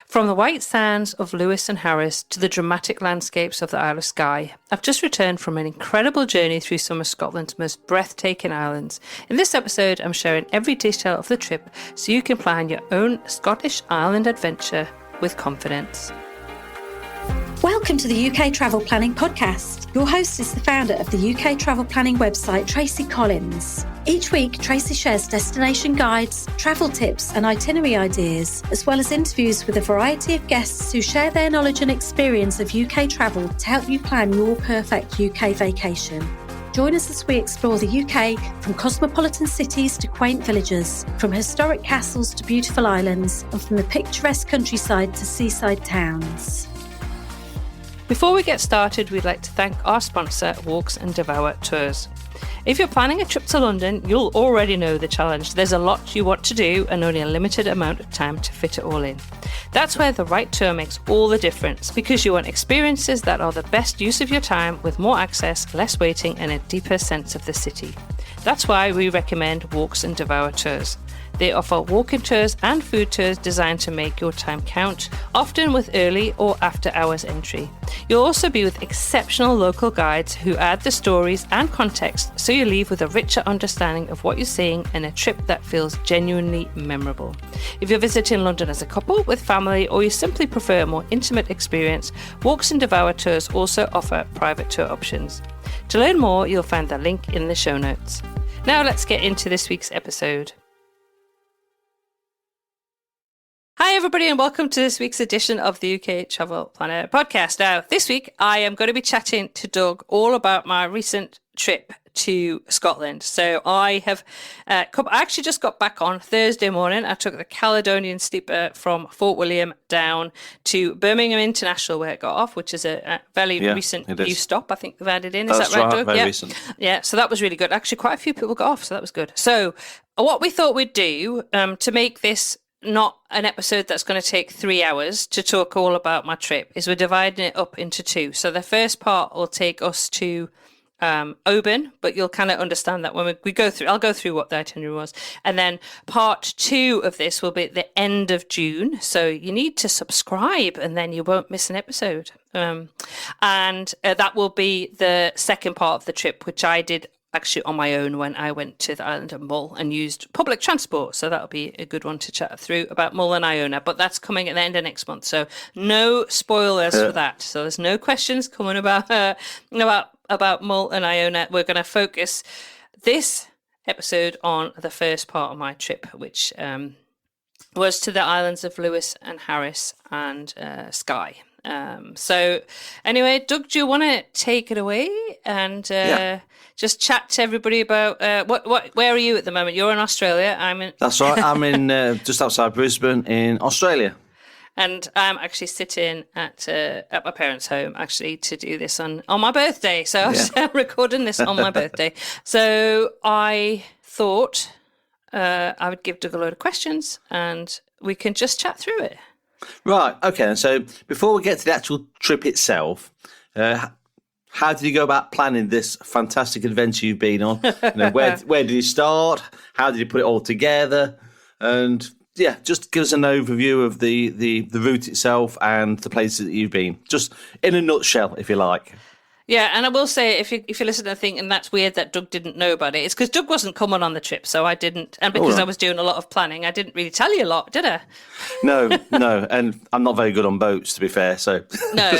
From the white sands of Lewis and Harris to the dramatic landscapes of the Isle of Skye, I've just returned from an incredible journey through some of Scotland's most breathtaking islands. In this episode, I'm sharing every detail of the trip so you can plan your own Scottish island adventure with confidence. Welcome to the UK Travel Planning Podcast. Your host is the founder of the UK Travel Planning website, Tracy Collins. Each week, Tracy shares destination guides, travel tips and itinerary ideas, as well as interviews with a variety of guests who share their knowledge and experience of UK travel to help you plan your perfect UK vacation. Join us as we explore the UK from cosmopolitan cities to quaint villages, from historic castles to beautiful islands, and from the picturesque countryside to seaside towns. Before we get started, we'd like to thank our sponsor, Walks and Devour Tours. If you're planning a trip to London, you'll already know the challenge. There's a lot you want to do and only a limited amount of time to fit it all in. That's where the right tour makes all the difference, because you want experiences that are the best use of your time with more access, less waiting and a deeper sense of the city. That's why we recommend Walks and Devour Tours. They offer walking tours and food tours designed to make your time count, often with early or after hours entry. You'll also be with exceptional local guides who add the stories and context so you leave with a richer understanding of what you're seeing and a trip that feels genuinely memorable. If you're visiting London as a couple, with family, or you simply prefer a more intimate experience, Walks and Devour Tours also offer private tour options. To learn more, you'll find the link in the show notes. Now let's get into this week's episode. Hi everybody and welcome to this week's edition of the UK Travel Planner podcast. Now, this week I am going to be chatting to Doug all about my recent trip to Scotland. So I have I actually just got back on Thursday morning. I took the Caledonian sleeper from Fort William down to Birmingham International where it got off, which is a very recent new stop. I think they've added in. Is that right, Doug? Very recent. Yeah, so that was really good. Actually, quite a few people got off, so that was good. So what we thought we'd do to make this not an episode that's going to take 3 hours to talk all about my trip is we're dividing it up into two. So the first part will take us to Oban, but you'll kind of understand that when we go through, I'll go through what the itinerary was. And then part two of this will be at the end of June. So you need to subscribe and then you won't miss an episode. And that will be the second part of the trip, which I did actually on my own when I went to the island of Mull and used public transport. So that'll be a good one to chat through about Mull and Iona, but that's coming at the end of next month. So no spoilers for that. So there's no questions coming about Mull and Iona. We're going to focus this episode on the first part of my trip, which was to the islands of Lewis and Harris and Skye. So anyway, Doug, do you want to take it away and just chat to everybody about where are you at the moment? You're in Australia. That's right. I'm in just outside Brisbane in Australia. And I'm actually sitting at my parents' home actually to do this on my birthday. So I'm recording this on my birthday. So I thought I would give Doug a load of questions and we can just chat through it. Right, okay. So before we get to the actual trip itself, how did you go about planning this fantastic adventure you've been on? Where did you start? How did you put it all together? And just give us an overview of the route itself and the places that you've been. Just in a nutshell, if you like. Yeah, and I will say, if you listen to the thing, and that's weird that Doug didn't know about it, it's because Doug wasn't coming on the trip, so I didn't, and because I was doing a lot of planning, I didn't really tell you a lot, did I? No, and I'm not very good on boats, to be fair, so... No,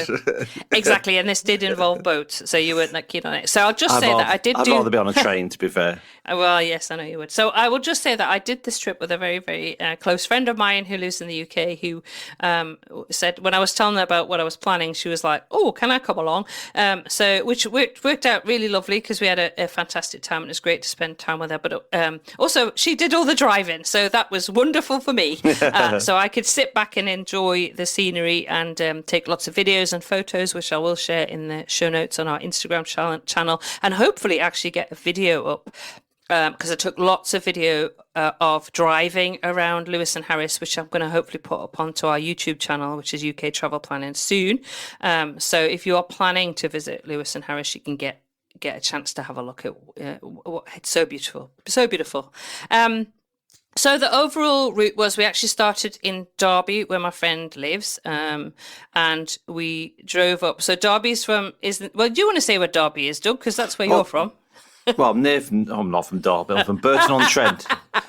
exactly, and this did involve boats, so you weren't that keen on it. So I'll just say that I'd rather be on a train, to be fair. Well, yes, I know you would. So I will just say that I did this trip with a very, very close friend of mine who lives in the UK, who said, when I was telling her about what I was planning, she was like, oh, can I come along? Which worked out really lovely because we had a fantastic time and it was great to spend time with her. But also, she did all the driving, so that was wonderful for me. So I could sit back and enjoy the scenery and take lots of videos and photos, which I will share in the show notes on our Instagram channel, and hopefully actually get a video up. Because I took lots of video of driving around Lewis and Harris, which I'm going to hopefully put up onto our YouTube channel, which is UK Travel Planning soon. So if you are planning to visit Lewis and Harris, you can get a chance to have a look at it's so beautiful, so beautiful. So the overall route was we actually started in Derby, where my friend lives, and we drove up. So Derby's do you want to say where Derby is, Doug? Because that's where you're from. Well, I'm not from Derby. I'm from Burton-on-Trent.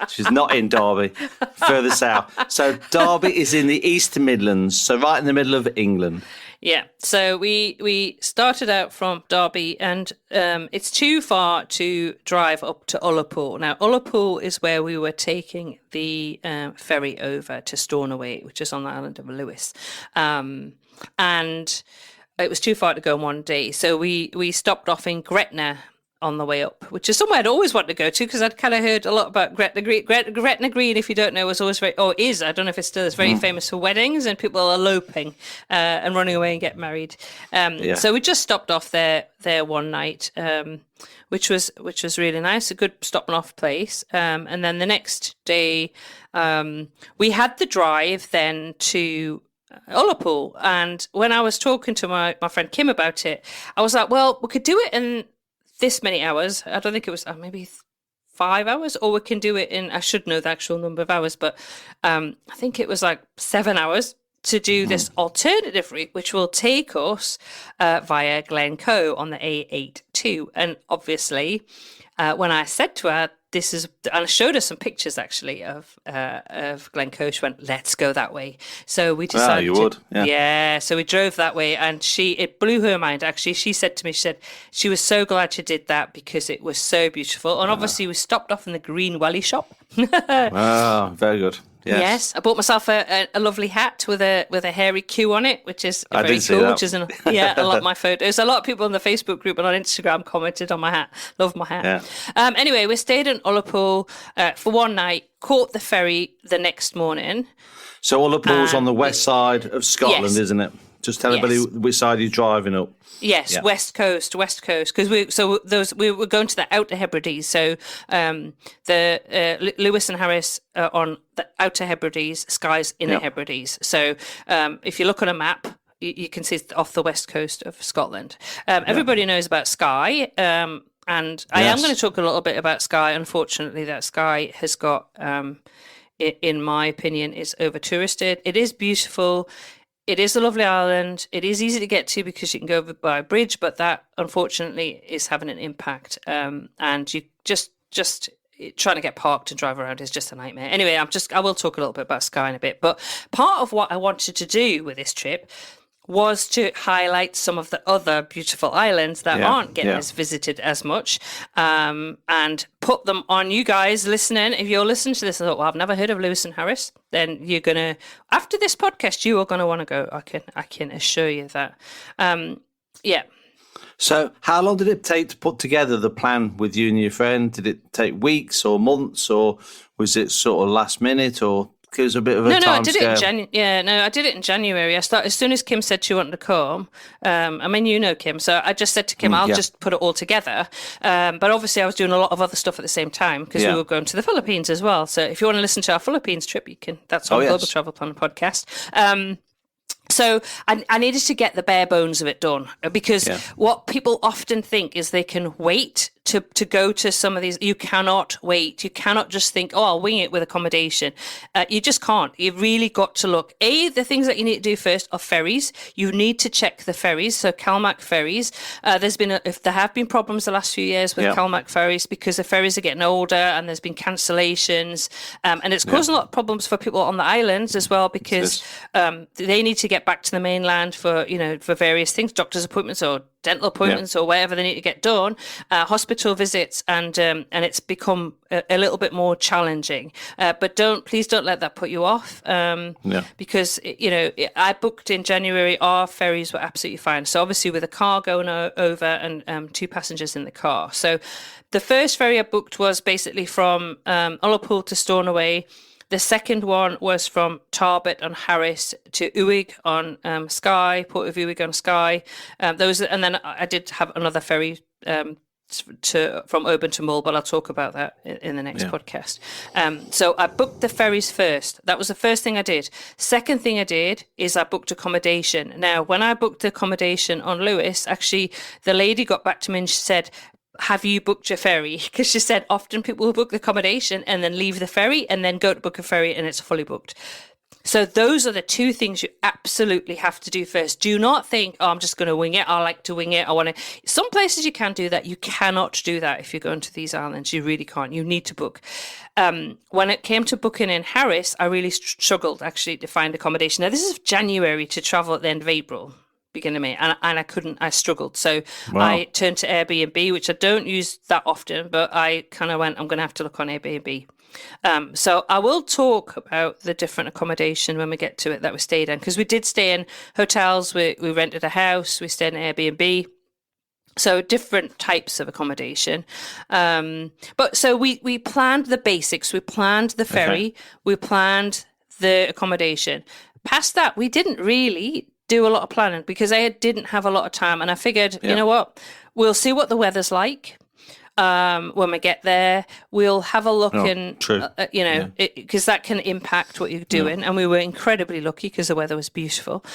She's not in Derby, further south. So Derby is in the East Midlands, so right in the middle of England. Yeah, so we started out from Derby, and it's too far to drive up to Ullapool. Now, Ullapool is where we were taking the ferry over to Stornoway, which is on the island of Lewis, and it was too far to go in one day. So we stopped off in Gretna on the way up, which is somewhere I'd always wanted to go to because I'd kind of heard a lot about Gretna Green. Gretna Green, if you don't know, was always I don't know if it still is, very famous for weddings and people eloping and running away and get married. So we just stopped off there one night, which was really nice, a good stopping off place. And then the next day, we had the drive then to Ullapool. And when I was talking to my friend Kim about it, I was like, well, we could do it in this many hours. I don't think it was maybe 5 hours, or we can do it in, I should know the actual number of hours, but I think it was like 7 hours to do this alternative route, which will take us via Glencoe on the A82. And obviously, when I said to her, and I showed her some pictures actually of Glencoe, she went, let's go that way. So we decided so we drove that way, and it blew her mind actually. She said to me, she was so glad she did that because it was so beautiful. And obviously we stopped off in the Green Welly shop. Wow, very good. Yes, I bought myself a lovely hat with a hairy Q on it, which is very cool. Which is a lot of my photos. A lot of people on the Facebook group and on Instagram commented on my hat. Love my hat. Yeah. Anyway, we stayed in Ullapool for one night. Caught the ferry the next morning. So Ullapool's on the west side of Scotland, isn't it? Just tell everybody which side you're driving up. Yes, yeah. West Coast, because we were going to the Outer Hebrides. So the Lewis and Harris are on the Outer Hebrides, Skye's Inner Hebrides. So if you look on a map, you can see it's off the west coast of Scotland. Everybody knows about Skye, and I am going to talk a little bit about Skye. Unfortunately, that Skye has got, in my opinion, is over touristed. It is beautiful. It is a lovely island. It is easy to get to because you can go over by a bridge, but that unfortunately is having an impact. And you just trying to get parked and drive around is just a nightmare. Anyway, I will talk a little bit about Skye in a bit. But part of what I wanted to do with this trip was to highlight some of the other beautiful islands that aren't getting as visited as much, and put them on you guys listening. If you're listening to this and thought, well, I've never heard of Lewis and Harris, then you're going to, after this podcast, you are going to want to go. I can assure you that. So how long did it take to put together the plan with you and your friend? Did it take weeks or months, or was it sort of last minute, or... It was a bit of a time I did it in January. I did it in January. I started as soon as Kim said she wanted to come. I mean, you know Kim, so I just said to Kim, I'll just put it all together. But obviously, I was doing a lot of other stuff at the same time because we were going to the Philippines as well. So if you want to listen to our Philippines trip, you can. That's on Global Travel Planner podcast. So I needed to get the bare bones of it done because what people often think is they can wait to go to some of these. You cannot wait. You cannot just think, oh, I'll wing it with accommodation. You just can't. You've really got to look. The things that you need to do first are ferries. You need to check the ferries. So CalMac ferries. If there have been problems the last few years with CalMac ferries because the ferries are getting older and there's been cancellations. And it's causing a lot of problems for people on the islands as well because they need to get back to the mainland for various things, doctor's appointments or dental appointments or whatever they need to get done, hospital visits, and it's become a little bit more challenging. But please don't let that put you off, because I booked in January. Our ferries were absolutely fine. So obviously with a car going over and 2 passengers in the car. So the first ferry I booked was basically from Ullapool to Stornoway. The second one was from Tarbert on Harris to Uig on Skye, Port of Uig on Skye. And then I did have another ferry from Oban to Mull, but I'll talk about that in the next podcast. So I booked the ferries first. That was the first thing I did. Second thing I did is I booked accommodation. Now, when I booked accommodation on Lewis, actually, the lady got back to me and she said, have you booked your ferry? Because she said often people will book the accommodation and then leave the ferry and then go to book a ferry and it's fully booked. So those are the two things you absolutely have to do first. Do not think, oh, I'm just going to wing it. I like to wing it. I want to. Some places you can do that. You cannot do that if you're going to these islands. You really can't. You need to book. When it came to booking in Harris, I really struggled actually to find accommodation. Now, this is January to travel at the end of April, beginning of May, and I couldn't. I struggled. So I turned to Airbnb, which I don't use that often, but I kind of went, I'm going to have to look on Airbnb. So I will talk about the different accommodation when we get to it that we stayed in, because we did stay in hotels, we rented a house, we stayed in Airbnb, so different types of accommodation. But so we planned the basics, we planned the ferry, we planned the accommodation. Past that, we didn't really do a lot of planning because I didn't have a lot of time, and I figured, you know what, we'll see what the weather's like. When we get there, we'll have a look because that can impact what you're doing. And we were incredibly lucky because the weather was beautiful.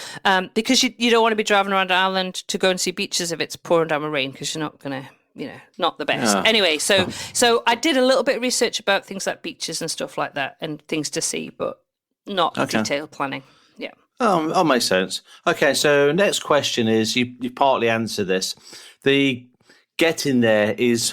Because you don't want to be driving around an island to go and see beaches if it's pouring down with rain, because you're not going to, not the best. Anyway, so I did a little bit of research about things like beaches and stuff like that and things to see, but not detailed planning. Yeah. Oh, makes sense. Okay, so next question is, you partly answered this. The getting there is,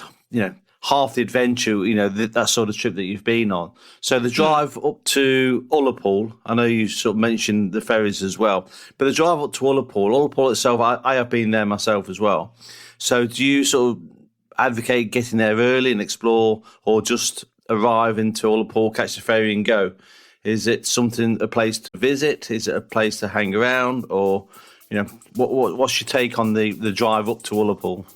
half the adventure, that sort of trip that you've been on. So the drive up to Ullapool, I know you sort of mentioned the ferries as well, but the drive up to Ullapool itself, I have been there myself as well. So do you sort of advocate getting there early and explore, or just arrive into Ullapool, catch the ferry and go? Is it a place to visit? Is it a place to hang around? Or, what's your take on the drive up to Ullapool?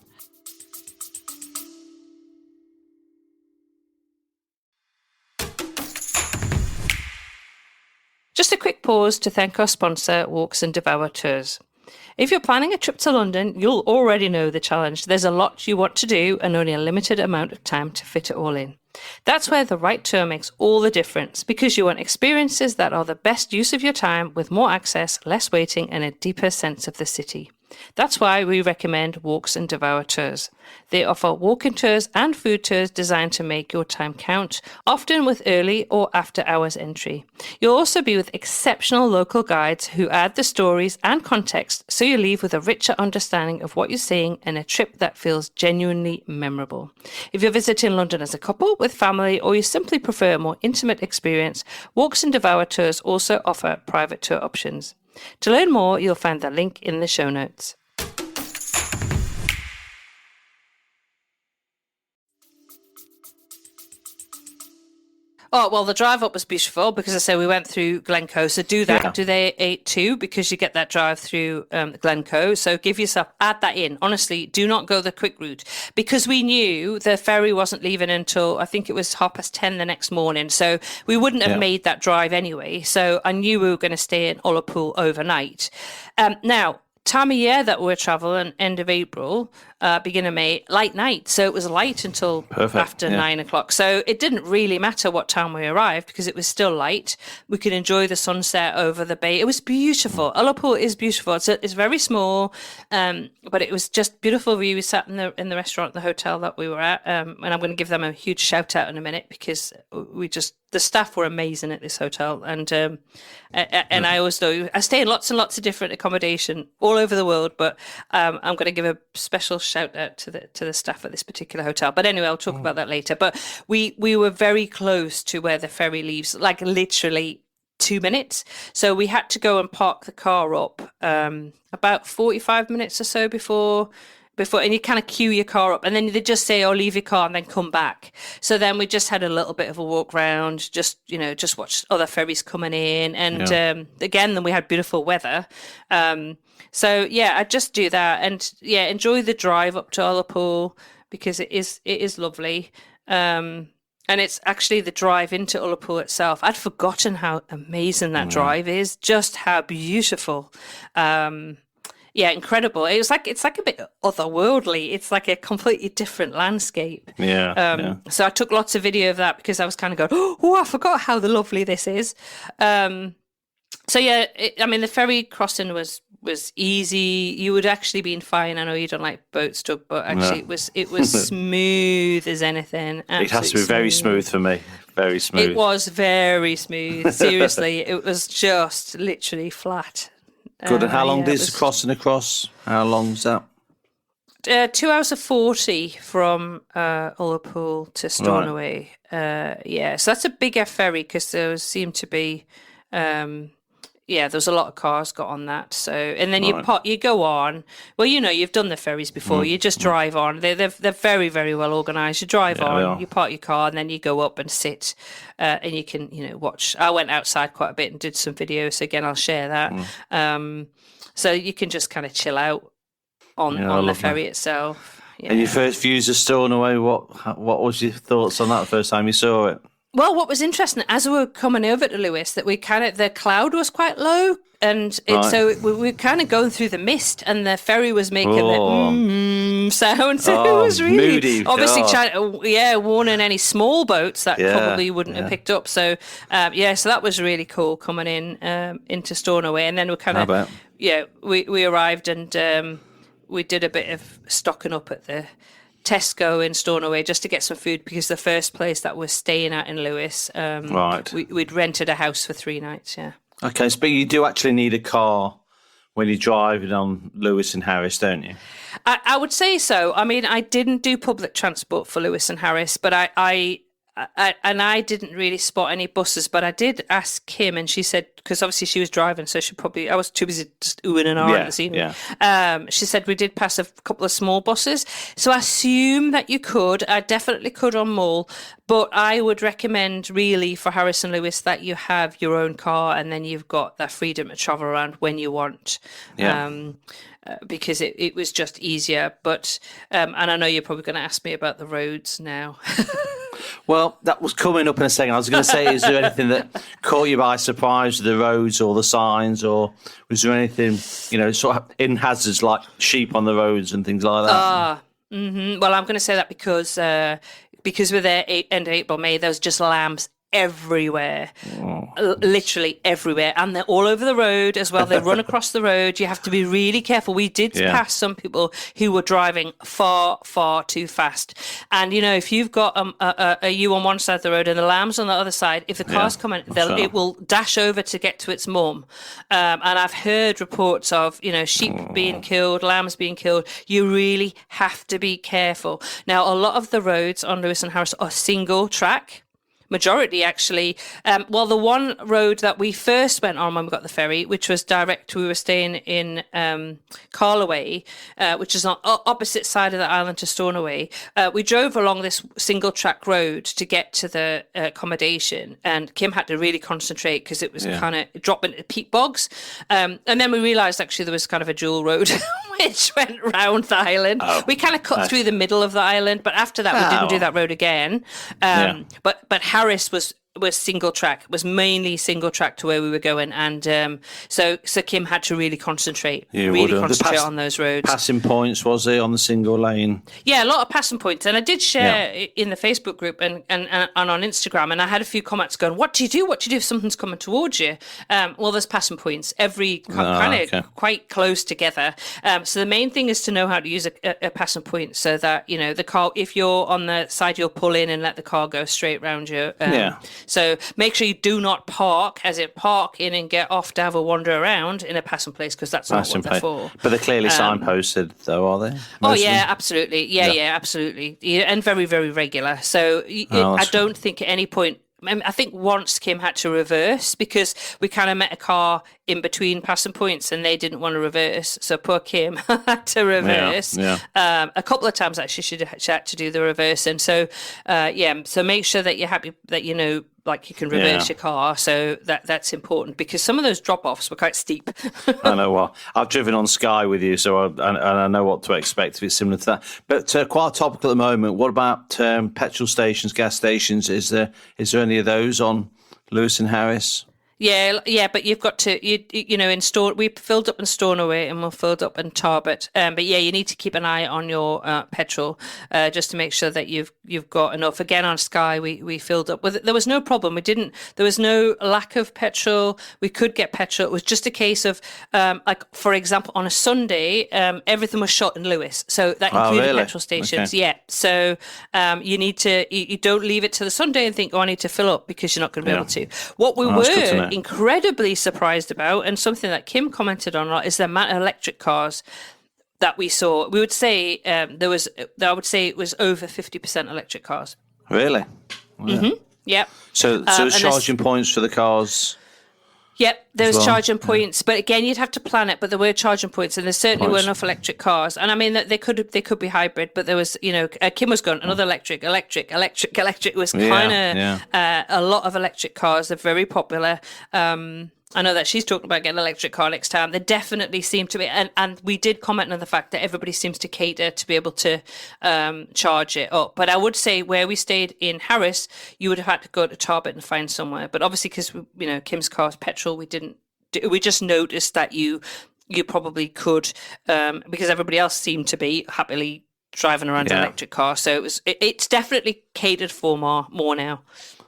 Just a quick pause to thank our sponsor, Walks and Devour Tours. If you're planning a trip to London, you'll already know the challenge. There's a lot you want to do and only a limited amount of time to fit it all in. That's where the right tour makes all the difference, because you want experiences that are the best use of your time, with more access, less waiting, and a deeper sense of the city. That's why we recommend Walks and Devour Tours. They offer walking tours and food tours designed to make your time count, often with early or after hours entry. You'll also be with exceptional local guides who add the stories and context, so you leave with a richer understanding of what you're seeing and a trip that feels genuinely memorable. If you're visiting London as a couple, with family, or you simply prefer a more intimate experience, Walks and Devour Tours also offer private tour options. To learn more, you'll find the link in the show notes. Oh, well, the drive up was beautiful because I say we went through Glencoe. So do that. Yeah. Do the A8 because you get that drive through Glencoe. So add that in. Honestly, do not go the quick route, because we knew the ferry wasn't leaving until, I think it was 10:30 the next morning. So we wouldn't have made that drive anyway. So I knew we were going to stay in Ullapool overnight. Now, time of year that we're traveling, end of April, beginning of May, light night. So it was light until after 9 o'clock. So it didn't really matter what time we arrived because it was still light. We could enjoy the sunset over the bay. It was beautiful. Ullapool is beautiful. It's very small, but it was just beautiful view. We sat in the restaurant, the hotel that we were at, and I'm going to give them a huge shout out in a minute because the staff were amazing at this hotel, and I always do. I stay in lots and lots of different accommodation all over the world, but I'm going to give a special shout out to the staff at this particular hotel. But anyway, I'll talk about that later. But we were very close to where the ferry leaves, like literally 2 minutes. So we had to go and park the car up about 45 minutes or so before, and you kind of queue your car up, and then they just say, leave your car and then come back. So then we just had a little bit of a walk around, just watch other ferries coming in. And again, then we had beautiful weather. So I just do that and enjoy the drive up to Ullapool because it is lovely. And it's actually the drive into Ullapool itself. I'd forgotten how amazing that drive is, just how beautiful. Incredible. It's like a bit otherworldly. It's like a completely different landscape. So I took lots of video of that because I was kind of going, I forgot how lovely this is. The ferry crossing was was easy. You would actually been fine. I know you don't like boats, Doug, but actually it was smooth as anything. It has to be very smooth for me. Very smooth. It was very smooth. Seriously, it was just literally flat. Good. And how long is crossing across? How long's that? 2 hours and 40 from Ullapool to Stornoway. Right. So that's a bigger ferry because there seemed to be, there was a lot of cars got on that. So and then you go on. Well, you've done the ferries before. You just drive on. They're very, very well organised. You drive on, you park your car, and then you go up and sit, and you can watch. I went outside quite a bit and did some videos. So again, I'll share that. So you can just kind of chill out on the ferry itself. Yeah. And your first views of Stornoway, what was your thoughts on that the first time you saw it? Well, what was interesting, as we were coming over to Lewis, that the cloud was quite low, and so we were kind of going through the mist, and the ferry was making the sound. So it was really moody. Obviously warning any small boats that probably wouldn't have picked up. So so that was really cool coming into Stornoway, and then we kind of we arrived and we did a bit of stocking up at the Tesco in Stornoway just to get some food because the first place that we're staying at in Lewis, we'd rented a house for 3 nights. Yeah. Okay, but you do actually need a car when you're driving on Lewis and Harris, don't you? I would say so. I mean, I didn't do public transport for Lewis and Harris, but I didn't really spot any buses, but I did ask Kim, and she said, because obviously she was driving, so I was too busy just oohing and ahhing this evening. Yeah. She said we did pass a couple of small buses, so I assume that you could. I definitely could on Mull, but I would recommend really for Harris and Lewis that you have your own car, and then you've got that freedom to travel around when you want. Yeah. Because it was just easier, but and I know you're probably going to ask me about the roads now. Well, that was coming up in a second. I was going to say, is there anything that caught you by surprise, the roads or the signs, or was there anything, sort of hidden hazards like sheep on the roads and things like that? Well, I'm going to say that because we're there end of April, May, there was just lambs everywhere, literally everywhere, and they're all over the road as well. They run across the road. You have to be really careful. We did pass some people who were driving far, far too fast, and if you've got a ewe on one side of the road and the lambs on the other side, if the car's coming, it will dash over to get to its mum. And I've heard reports of sheep being killed, lambs being killed. You really have to be careful. Now, a lot of the roads on Lewis and Harris are single track. Majority, actually. The one road that we first went on when we got the ferry, which was direct, we were staying in CalMac, which is on opposite side of the island to Stornoway. We drove along this single track road to get to the accommodation, and Kim had to really concentrate because it was kind of dropping into peat bogs. And then we realised actually there was kind of a dual road which went round the island. We kind of cut through the middle of the island, but after that we didn't do that road again. But Harris was single track, was mainly single track to where we were going, and so Kim had to really concentrate on those roads. Passing points, was there on the single lane? Yeah, a lot of passing points, and I did share in the Facebook group and on Instagram, and I had a few comments going, "What do you do? What do you do if something's coming towards you?" Well, there's passing points, quite close together. So the main thing is to know how to use a passing point, so that the car, if you're on the side, you'll pull in and let the car go straight round you. So make sure you do not park in and get off to have a wander around in a passing place, because that's not what they're for. But they're clearly signposted, though, are they? Mostly? Absolutely. Yeah, absolutely. Yeah, and very, very regular. So I don't think at any point, I think once Kim had to reverse because we kind of met a car in between passing points and they didn't want to reverse. So poor Kim had to reverse. A couple of times actually she had to do the reverse. And so, so make sure that you're happy that like you can reverse your car. So that's important because some of those drop-offs were quite steep. I know. Well, I've driven on Skye with you, so I know what to expect if it's similar to that. But quite topical at the moment. What about petrol stations, gas stations? Is there any of those on Lewis and Harris? Yeah, but you've got to we filled up in Stornoway and we'll filled up in Tarbert. But yeah, you need to keep an eye on your petrol just to make sure that you've got enough. Again, on Sky, we filled up with it. There was no problem. There was no lack of petrol. We could get petrol. It was just a case of like, for example, on a Sunday, everything was shut in Lewis, so that included really? petrol stations. Okay. Yeah, so you don't leave it to the Sunday and think, oh, I need to fill up, because you're not going to be able to. What we That's good to were know. incredibly surprised about, and something that Kim commented on a lot, is the amount of electric cars that we saw. We would say I would say it was over 50% electric cars. Really? Yeah. Yep. So and charging points for the cars. Yep, there was well. charging points, but again, you'd have to plan it. But there were charging points, and there certainly were Right. enough electric cars. And I mean, they could be hybrid, but there was, Kim was going another electric. It was kind of a lot of electric cars. They're very popular. I know that she's talking about getting an electric car next time. They definitely seem to be, and we did comment on the fact that everybody seems to cater to be able to charge it up. But I would say where we stayed in Harris, you would have had to go to Tarbert and find somewhere. But obviously, because Kim's car's petrol, we didn't. We just noticed that you probably could, because everybody else seemed to be happily driving around an electric car. So it's definitely catered for more now.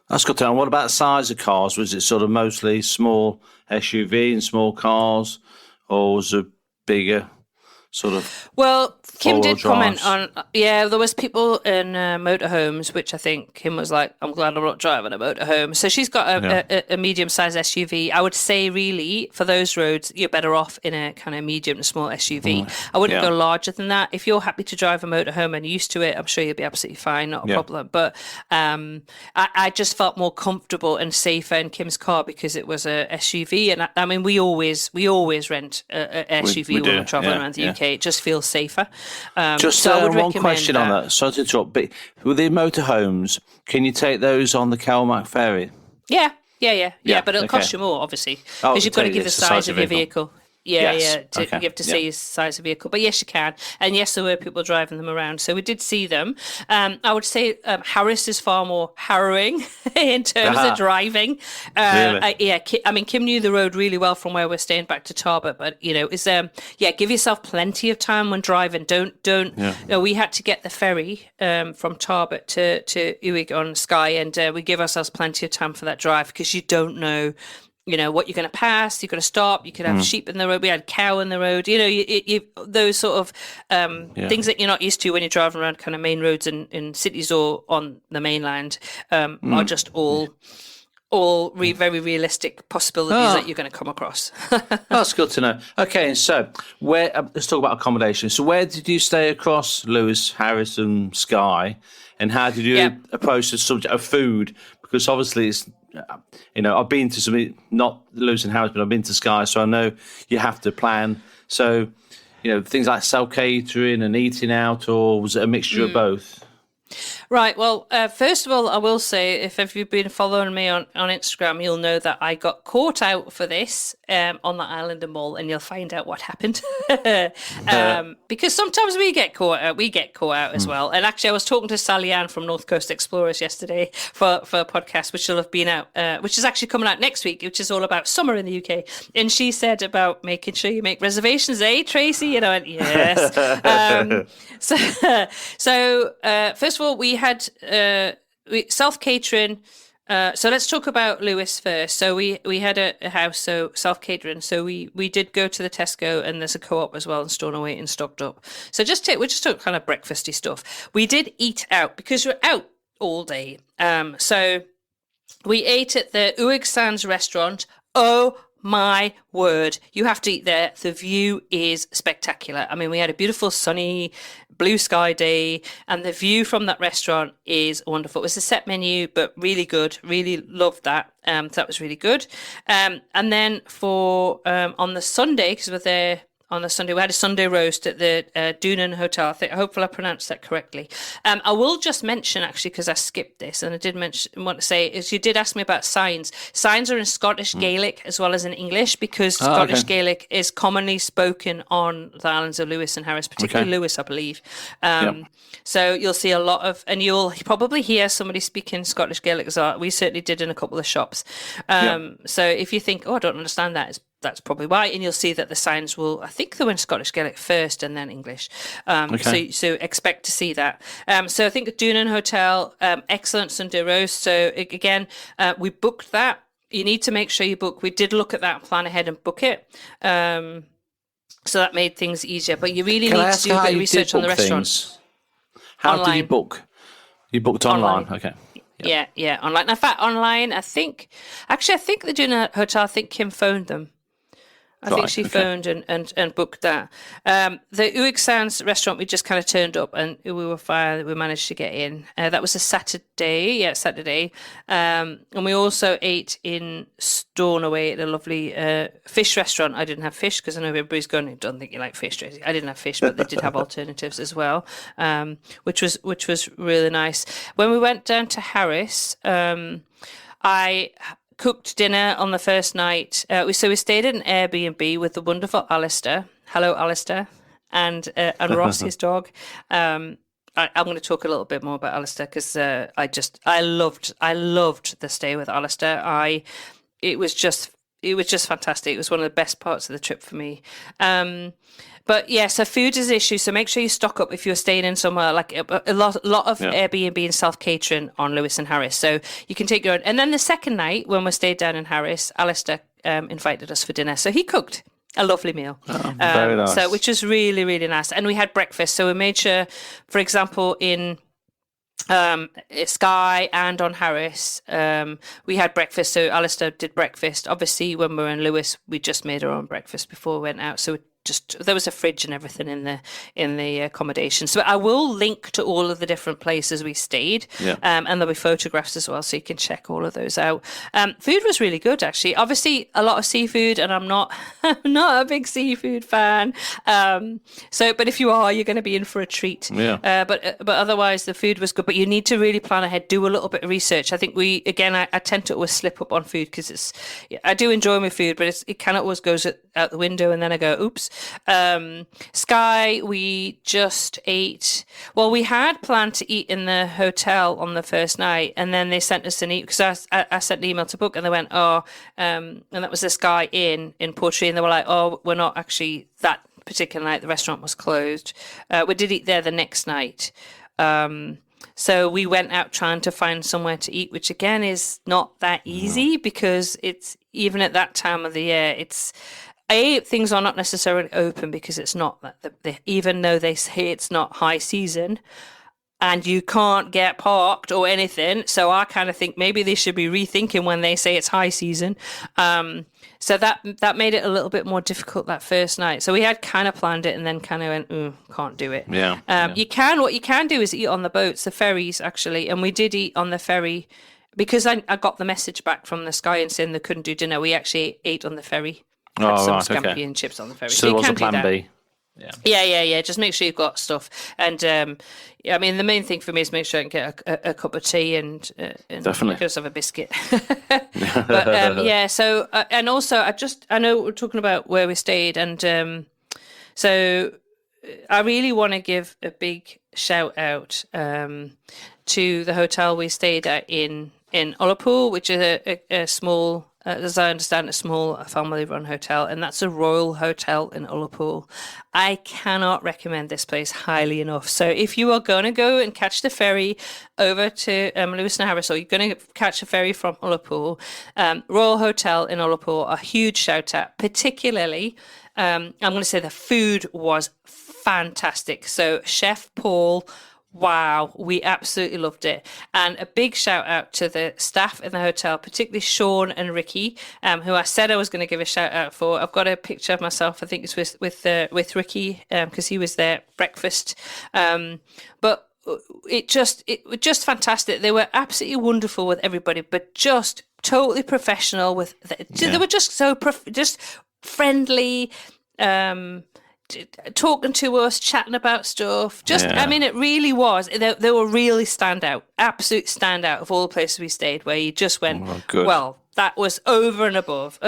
That's good to know. What about the size of cars? Was it sort of mostly small SUV and small cars, or was it bigger sort of? Well, Kim did four-wheel comment drives? on, there was people in motorhomes, which I think Kim was like, I'm glad I'm not driving a motorhome. So she's got a medium-sized SUV. I would say, really, for those roads, you're better off in a kind of medium to small SUV. I wouldn't go larger than that. If you're happy to drive a motorhome and used to it, I'm sure you'll be absolutely fine, not a problem. But I just felt more comfortable and safer in Kim's car because it was a SUV. And I mean, we always rent a SUV when we're traveling around the UK. It just feels safer. Just so I would one recommend question on that. Sorry to interrupt, but with the motorhomes, can you take those on the CalMac ferry? Yeah, but it'll okay. cost you more, obviously, Oh, because you've got to totally, give the it's size of your vehicle. Yes. You Okay. have to say your size of vehicle. But yes, you can. And yes, there were people driving them around. So we did see them. I would say Harris is far more harrowing in terms of driving. Really? I mean, Kim knew the road really well from where we're staying back to Tarbert. But, give yourself plenty of time when driving. We had to get the ferry from Tarbert to Uig on Skye. And we give ourselves plenty of time for that drive because you don't know what you're going to pass. You're going to stop. You could have sheep in the road. We had cow in the road. You those sort of things that you're not used to when you're driving around kind of main roads in cities or on the mainland are just all very realistic possibilities that you're going to come across. That's good to know. Okay, so let's talk about accommodation. So where did you stay across Lewis, Harris and Skye? And how did you approach the subject of food? Because obviously it's, I've been to some, not Lewis and Harris, but I've been to Skye, so I know you have to plan. So, things like self-catering and eating out, or was it a mixture of both? Right. Well, first of all, I will say, if you've been following me on Instagram, you'll know that I got caught out for this on the Islander Mall, and you'll find out what happened. Because sometimes we get caught out as well. And actually, I was talking to Sally Ann from North Coast Explorers yesterday for a podcast, which will have been out, which is actually coming out next week, which is all about summer in the UK. And she said about making sure you make reservations, Tracy? And I went, yes. So first of all, we had self-catering. So let's talk about Lewis first. So we had a house, so self-catering. So we did go to the Tesco, and there's a co-op as well in Stornoway and stocked up. So we just took kind of breakfasty stuff. We did eat out because we're out all day. So we ate at the Uig Sands restaurant. Oh my word, you have to eat there. The view is spectacular. I mean, we had a beautiful sunny blue sky day, and the view from that restaurant is wonderful. It was a set menu, but really good. Really loved that. So that was really good. And then for on the Sunday, because we're there on the Sunday. We had a Sunday roast at the Doonan Hotel. Hopefully I pronounced that correctly. I will just mention, actually, because I skipped this, and I did want to say, is you did ask me about signs. Signs are in Scottish Gaelic as well as in English, because Scottish Gaelic is commonly spoken on the islands of Lewis and Harris, particularly Lewis, I believe. So you'll see a lot of, and you'll probably hear somebody speaking Scottish Gaelic as well. We certainly did in a couple of shops. So if you think, I don't understand that, that's probably why. And you'll see that the signs will, I think they were in Scottish Gaelic first and then English. So expect to see that. So I think Doonan Hotel, excellent Sunday roast. So again, we booked that. You need to make sure you book. We did look at that and plan ahead and book it. So that made things easier. But you really need to do a bit of research on the restaurants. How did you book? You booked online. Okay. Yeah, online. In fact, online, I think the Doonan Hotel, I think Kim phoned them. I think she phoned and booked that. The Uig restaurant, we just kind of turned up and we were fine. We managed to get in. That was a Saturday. And we also ate in Stornoway at a lovely fish restaurant. I didn't have fish because I know everybody's going, I don't think you like fish, Tracy. I didn't have fish, but they did have alternatives as well, which was really nice. When we went down to Harris, I cooked dinner on the first night. We stayed at an Airbnb with the wonderful Alistair. Hello, Alistair, and Ross, his dog. I'm going to talk a little bit more about Alistair because I loved the stay with Alistair. It was just fantastic. It was one of the best parts of the trip for me. But yeah, so food is an issue. So make sure you stock up if you're staying in somewhere like a lot of Airbnb and self-catering on Lewis and Harris. So you can take your own. And then the second night when we stayed down in Harris, Alistair invited us for dinner. So he cooked a lovely meal. Very nice. So which was really, really nice. And we had breakfast. So we made sure, for example, in Skye and on Harris, we had breakfast. So Alistair did breakfast. Obviously, when we were in Lewis, we just made our own breakfast before we went out. So there was a fridge and everything in the accommodation. So I will link to all of the different places we stayed, and there'll be photographs as well, so you can check all of those out. Food was really good, actually. Obviously, a lot of seafood, and I'm not a big seafood fan. But if you are, you're going to be in for a treat. Yeah. But otherwise, the food was good. But you need to really plan ahead, do a little bit of research. I think I tend to always slip up on food because I do enjoy my food, but it kind of always goes out the window, and then I go, oops. Skye, we just ate. Well, we had planned to eat in the hotel on the first night, and then they sent us an email because I sent an email to book, and they went, and that was the Skye Inn in Portree, and they were like, we're not actually that particular night. The restaurant was closed. We did eat there the next night. So we went out trying to find somewhere to eat, which again is not that easy because it's even at that time of the year, things are not necessarily open because it's not that even though they say it's not high season and you can't get parked or anything. So I kind of think maybe they should be rethinking when they say it's high season. So that made it a little bit more difficult that first night. So we had kind of planned it and then kind of went, can't do it. Yeah. What you can do is eat on the boats, the ferries actually. And we did eat on the ferry because I got the message back from the Skye and saying they couldn't do dinner. We actually ate on the ferry. Some scampi and chips on the ferry. So there was a plan B. Yeah. Just make sure you've got stuff. And I mean, the main thing for me is make sure I can get a cup of tea and definitely just have a biscuit. But So and also I know we're talking about where we stayed, and so I really want to give a big shout out to the hotel we stayed at in Ullapool, which is a small. As I understand, a small family-run hotel, and that's a Royal Hotel in Ullapool. I cannot recommend this place highly enough. So if you are going to go and catch the ferry over to Lewis and Harris, or you're going to catch a ferry from Ullapool, Royal Hotel in Ullapool, a huge shout-out. Particularly, I'm going to say the food was fantastic. So Chef Paul... Wow, we absolutely loved it. And a big shout out to the staff in the hotel, particularly Sean and Ricky, who I said I was going to give a shout out for. I've got a picture of myself, I think it's with Ricky, because he was there at breakfast. But it was just fantastic. They were absolutely wonderful with everybody, but just totally professional. They were just so just friendly. talking to us, chatting about stuff. I mean, it really was. They were really standout, absolute standout of all the places we stayed, where you just went, well, that was over and above.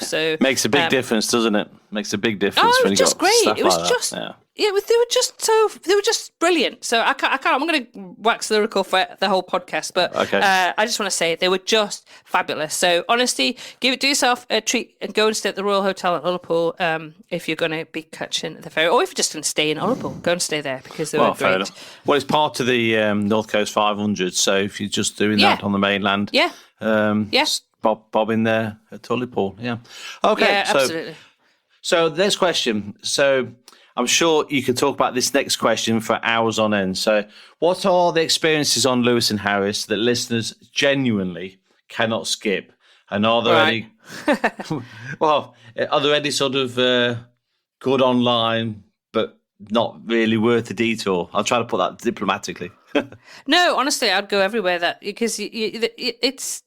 So makes a big difference, doesn't it? Makes a big difference. Oh, it when was you just got great. stuff It was like just. That. Yeah, they were just brilliant. So I can't. I'm going to wax lyrical for the whole podcast, but I just want to say they were just fabulous. So honestly, do yourself a treat and go and stay at the Royal Hotel at Ullapool if you're going to be catching the ferry, or if you're just going to stay in Ullapool, go and stay there because they were great. Fair enough. Well, it's part of the North Coast 500, so if you're just doing that on the mainland, bob in there at Ullapool. Yeah. Okay. Yeah, absolutely. So the next question. So I'm sure you could talk about this next question for hours on end. So what are the experiences on Lewis and Harris that listeners genuinely cannot skip? And are there any, are there any sort of good online, but not really worth the detour? I'll try to put that diplomatically. No, honestly, I'd go everywhere because it's,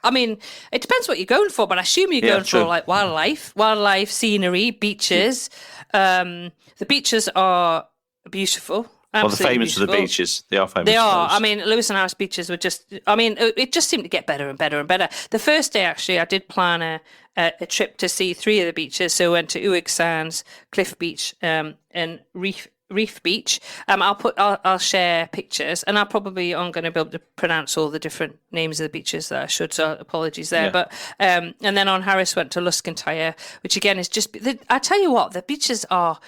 I mean, it depends what you're going for, but I assume you're going for like wildlife, scenery, beaches. The beaches are beautiful. Well, they're famous for the beaches. They are famous. They are. For I mean, Lewis and Harris beaches were just. I mean, it just seemed to get better and better and better. The first day, actually, I did plan a trip to see 3 of the beaches. So I went to Uig Sands, Cliff Beach, and Reef Beach. I'll share pictures, and I probably aren't going to be able to pronounce all the different names of the beaches that I should. So apologies there. Yeah. But and then on Harris went to Luscantire, which again is just. I tell you what, the beaches are.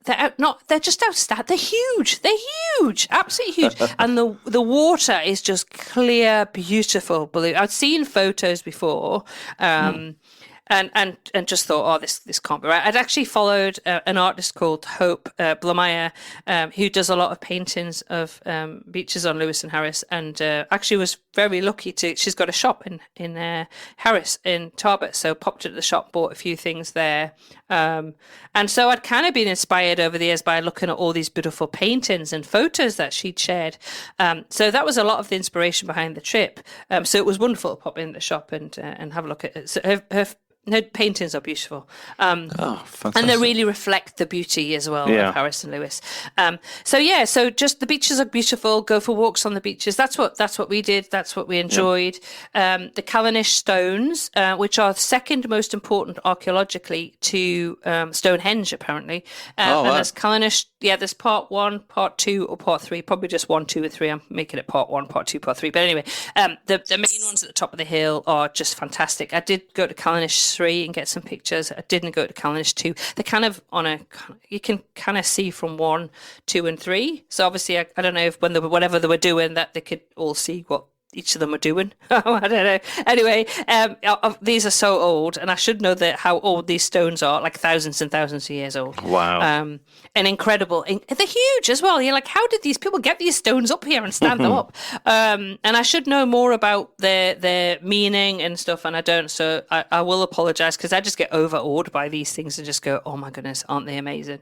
They're just outstanding. They're huge, absolutely huge. And the water is just clear, beautiful blue. I'd seen photos before, and just thought, this can't be right. I'd actually followed an artist called Hope Blomeyer, who does a lot of paintings of beaches on Lewis and Harris, and actually was very lucky she's got a shop in Harris in Tarbert, so popped into the shop, bought a few things there. And so I'd kind of been inspired over the years by looking at all these beautiful paintings and photos that she'd shared. So that was a lot of the inspiration behind the trip. So it was wonderful to pop in the shop and have a look at it. So her paintings are beautiful. Fantastic. And they really reflect the beauty as well of Harris and Lewis. So just the beaches are beautiful. Go for walks on the beaches. That's what we did. That's what we enjoyed. The Callanish stones, which are second most important archaeologically to Stonehenge, apparently. And there's Callanish. Yeah, there's part 1, part 2, or part 3. Probably just 1, 2, and 3. I'm making it part 1, part 2, part 3. But anyway, the main ones at the top of the hill are just fantastic. I did go to Callanish 3 and get some pictures. I didn't go to Callanish 2. They're kind of you can kind of see from 1, 2, and 3. So obviously, I don't know if whatever they were doing, that they could all see what each of them are doing. I don't know. Anyway, these are so old, and I should know how old these stones are, like thousands and thousands of years old. Wow. And incredible. They're huge as well. You're like, how did these people get these stones up here and stand them up? And I should know more about their meaning and stuff, and I don't. So I will apologize, because I just get overawed by these things and just go, oh my goodness, aren't they amazing?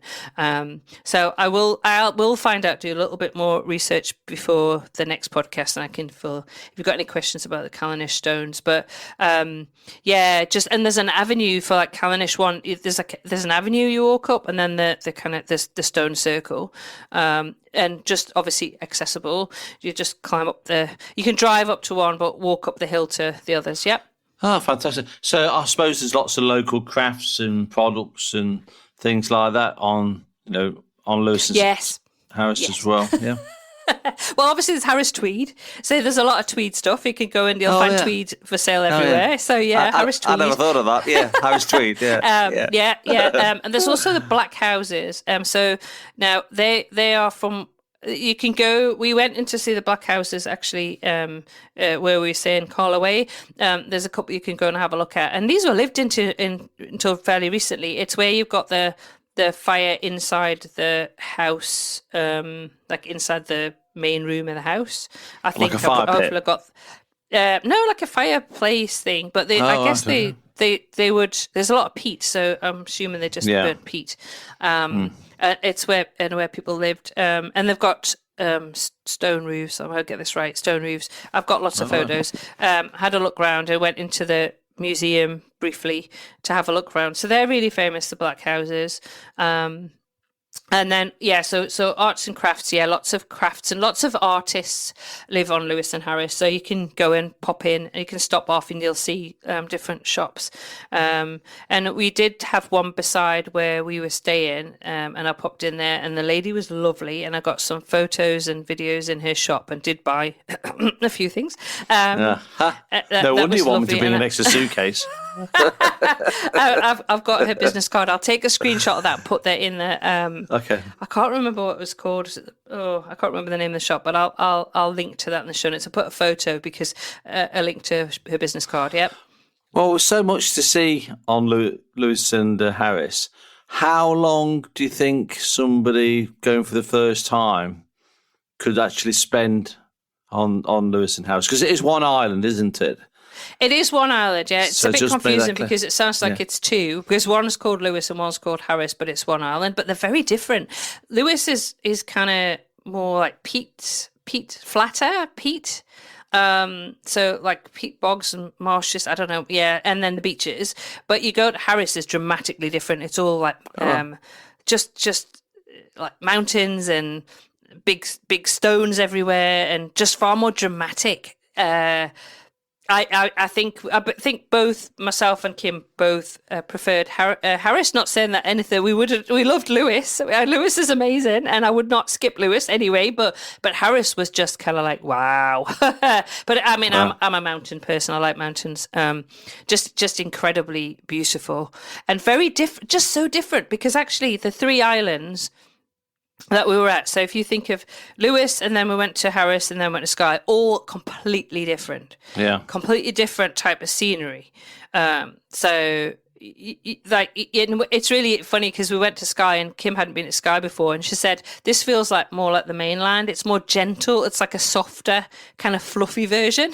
So I will find out, do a little bit more research before the next podcast, and I can if you've got any questions about the Callanish stones. But and there's an avenue for like Callanish one. There's an avenue you walk up, and then the kind of the stone circle, and just obviously accessible. You just climb up you can drive up to one, but walk up the hill to the others. Yep. Oh, fantastic. So I suppose there's lots of local crafts and products and things like that on Lewis and Harris as well. Yeah. Well, obviously there's Harris tweed, so there's a lot of tweed stuff. You can go and you'll find tweed for sale everywhere. Yeah. So Harris tweed. I never thought of that. Yeah, Harris tweed. Yeah. And there's also the black houses. So now they are from. You can go. We went in to see the black houses actually, where we were saying Carlaway. There's a couple you can go and have a look at, and these were lived until fairly recently. It's where you've got the fire inside the house, like inside the main room of the house. I think like a fire pit. Got like a fireplace thing. But I guess they would. There's a lot of peat, so I'm assuming they just burnt peat. It's where people lived, and they've got stone roofs. I might get this right. Stone roofs. I've got lots of photos. Had a look round. I went into the museum briefly to have a look around. So they're really famous, the black houses. And then, so arts and crafts, lots of crafts and lots of artists live on Lewis and Harris. So you can go and pop in and you can stop off and you'll see different shops. And we did have one beside where we were staying, and I popped in there and the lady was lovely. And I got some photos and videos in her shop and did buy a few things. No wonder you want me to bring an extra suitcase. I've got her business card. I'll take a screenshot of that and put that in the okay. I can't remember what it was called. I can't remember the name of the shop, but I'll link to that in the show notes. I'll put a photo because a link to her business card. Yep. Well, there's so much to see on Lewis and Harris. How long do you think somebody going for the first time could actually spend on Lewis and Harris? Because it is one island, isn't it? It is one island, yeah. It's So a bit just make that confusing clear. because it sounds like it's two, because one's called Lewis and one's called Harris, but it's one island, but they're very different. Lewis is kind of more like flatter peat. So like peat bogs and marshes, I don't know, and then the beaches. But you go to Harris is dramatically different. It's all like just like mountains and big stones everywhere, and just far more dramatic. I think both myself and Kim both preferred Harris. Not saying that anything we loved Lewis. Lewis is amazing, and I would not skip Lewis anyway. But Harris was just kind of like wow. But I mean, wow. I'm a mountain person. I like mountains. Just incredibly beautiful and very different. Just so different because actually the three islands that we were at. So if you think of Lewis, and then we went to Harris, and then went to Skye, all completely different. Yeah, completely different type of scenery. So it's really funny because we went to Skye, and Kim hadn't been to Skye before, and she said this feels like more like the mainland. It's more gentle. It's like a softer, kind of fluffy version.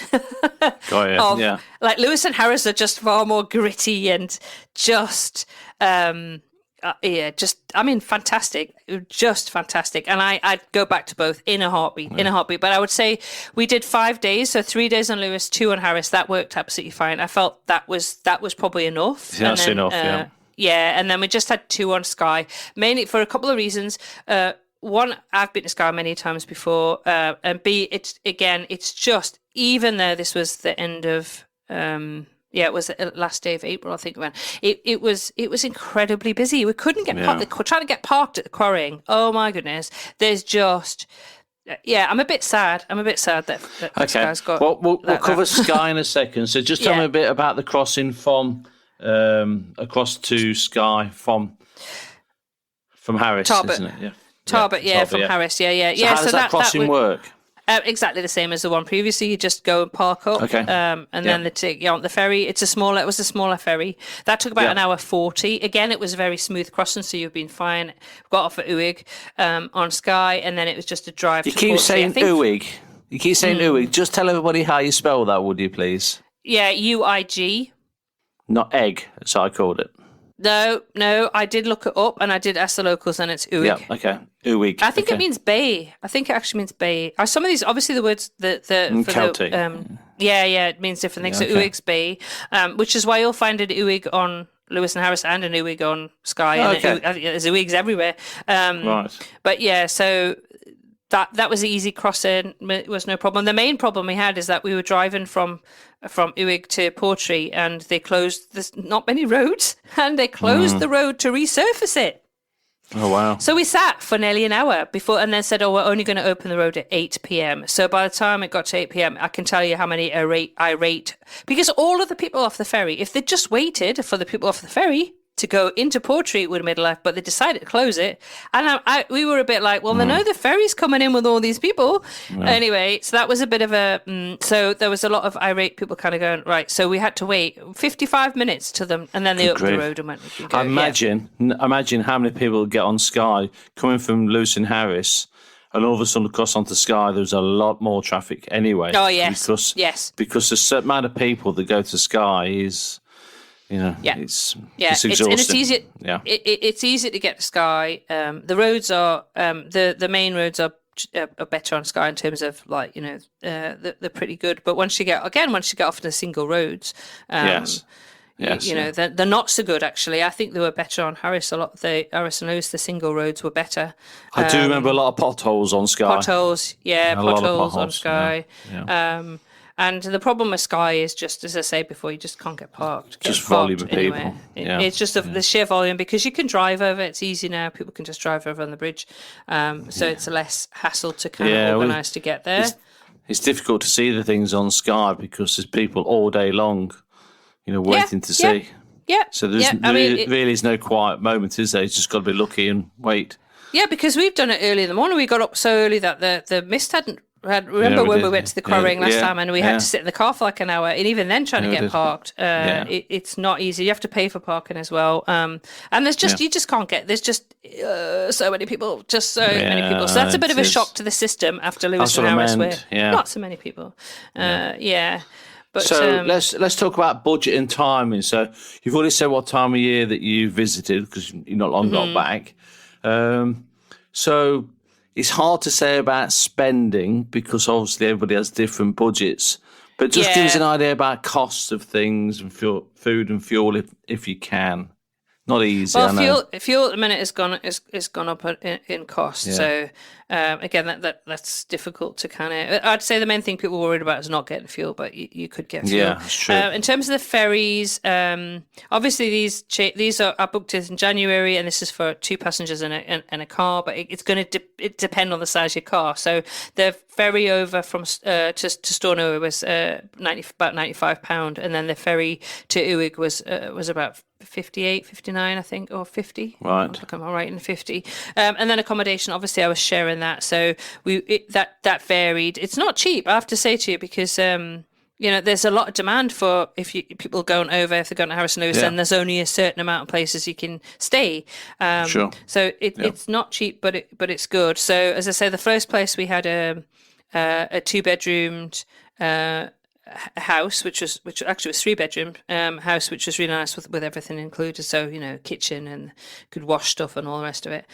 Yeah. Like Lewis and Harris are just far more gritty and just. Fantastic, just fantastic. And I'd go back to both in a heartbeat. But I would say we did 5 days, so 3 days on Lewis, 2 on Harris. That worked absolutely fine. I felt that was probably enough. Yeah, that's enough. Yeah, and then we just had 2 on Skye, mainly for a couple of reasons. One, I've been to Skye many times before, and B, it's just, even though this was the end of. It was the last day of April, I think. It was incredibly busy. We couldn't get trying to get parked at the quarrying. Oh my goodness! There's just I'm a bit sad. That Skye's got. Well, we'll cover Skye in a second. So just tell me a bit about the crossing from across to Skye from Harris, Tarbert. isn't it? Yeah. Tarbert, from Harris. Yeah. So how does that crossing work? Exactly the same as the one previously. You just go and park up, and then they take you on the ferry. It was a smaller ferry. That took about an hour 40. Again, it was a very smooth crossing, so you've been fine. Got off at Uig on Skye, and then it was just a drive. You keep saying Uig. You keep saying Uig. Just tell everybody how you spell that, would you please? Yeah, UIG. Not egg, as I called it. No, I did look it up and I did ask the locals, and it's Uig. Yeah, okay. Uig. I think it means bay. I think it actually means bay. Some of these, obviously, the words Celtic. It means different things. So Uig's bay, which is why you'll find an Uig on Lewis and Harris and an Uig on Skye. And there's Uigs everywhere. Right. But so that was an easy crossing. It was no problem. The main problem we had is that we were driving from Uig to Portree, and they closed. There's not many roads, and they closed the road to resurface it. Oh wow! So we sat for nearly an hour before, and then said, "Oh, we're only going to open the road at 8 p.m." So by the time it got to 8 p.m., I can tell you how many irate because all of the people off the ferry, if they just waited for the people off the ferry to go into Portree, it would have made a life, but they decided to close it. And we were a bit like, well, they know the ferry's coming in with all these people. Yeah. Anyway, so that was a bit of so there was a lot of irate people kind of going, right, so we had to wait 55 minutes to them, and then they opened the road and went, we can go. Imagine how many people get on Skye coming from Lewis and Harris, and all of a sudden across onto Skye, there's a lot more traffic anyway. Oh, yes. Because the certain amount of people that go to Skye is... it's exhausting. It's easy. It's easy to get to Skye. The roads are the main roads are are better on Skye in terms of like, they're pretty good. But once you get off into single roads, Yes. they're not so good actually. I think they were better on Harris. A lot the Harris and Lewis, the single roads were better. I do remember a lot of potholes on Skye. Potholes on potholes, Skye. Yeah. And the problem with Skye is just, as I say before, you just can't get parked. Just volume of people. It's just the sheer volume, because you can drive over. It's easy now. People can just drive over on the bridge. So it's less hassle to kind of organise to get there. It's difficult to see the things on Skye because there's people all day long, waiting to see. Yeah. So there really is no quiet moment, is there? You just got to be lucky and wait. Yeah, because we've done it early in the morning. We got up so early that the mist hadn't. Remember when we went to the quarrying last time, and we had to sit in the car for like an hour, and even then trying to get parked, it's not easy. You have to pay for parking as well, and there's just you just can't get. There's just so many people, So that's a bit of a shock to the system after Lewis and Harris, where not so many people. But, so let's talk about budget and timing. So you've already said what time of year that you visited, because you're not long got back. So it's hard to say about spending because obviously everybody has different budgets. But just give us an idea about costs of things and food and fuel if you can. Not easy. Well, fuel at the minute has gone up in cost. Yeah. So again, that's difficult to kind of. I'd say the main thing people are worried about is not getting fuel, but you could get fuel. Yeah, that's true. In terms of the ferries, obviously these are booked in January, and this is for 2 passengers and a car. But it's going to depend on the size of your car. So the ferry over from to Stornoway was about £95, and then the ferry to Uig was about 58, 59, I think, or 50. Right. I'm all right in 50. And then accommodation, obviously I was sharing that. So that varied. It's not cheap, I have to say to you, because there's a lot of demand for people going over, if they're going to Harris and Lewis, and there's only a certain amount of places you can stay. Sure. So it's not cheap, but it's good. So as I say, the first place we had a 2-bedroomed house, which actually was 3-bedroom house, which was really nice with everything included. So kitchen and could wash stuff and all the rest of it,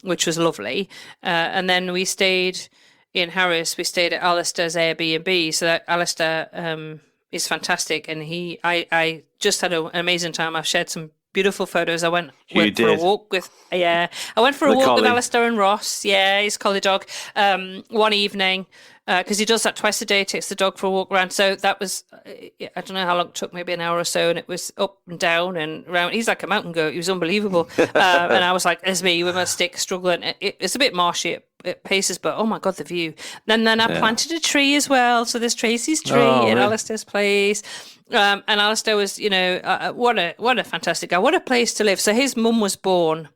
which was lovely. And then we stayed in Harris. We stayed at Alistair's Airbnb. So that Alistair is fantastic, and I just had an amazing time. I've shared some beautiful photos. I went for a walk with Alistair and Ross. Yeah, his collie dog. One evening, because he does that twice a day. Takes the dog for a walk around. So that was, I don't know how long it took, maybe an hour or so, and it was up and down and around. He's like a mountain goat. He was unbelievable. And I was like, there's me with my stick struggling. It's a bit marshy at paces, but oh my god, the view. And then I planted a tree as well. So there's Tracy's tree in Alistair's place. And Alistair was, what a fantastic guy. What a place to live. So his mum was born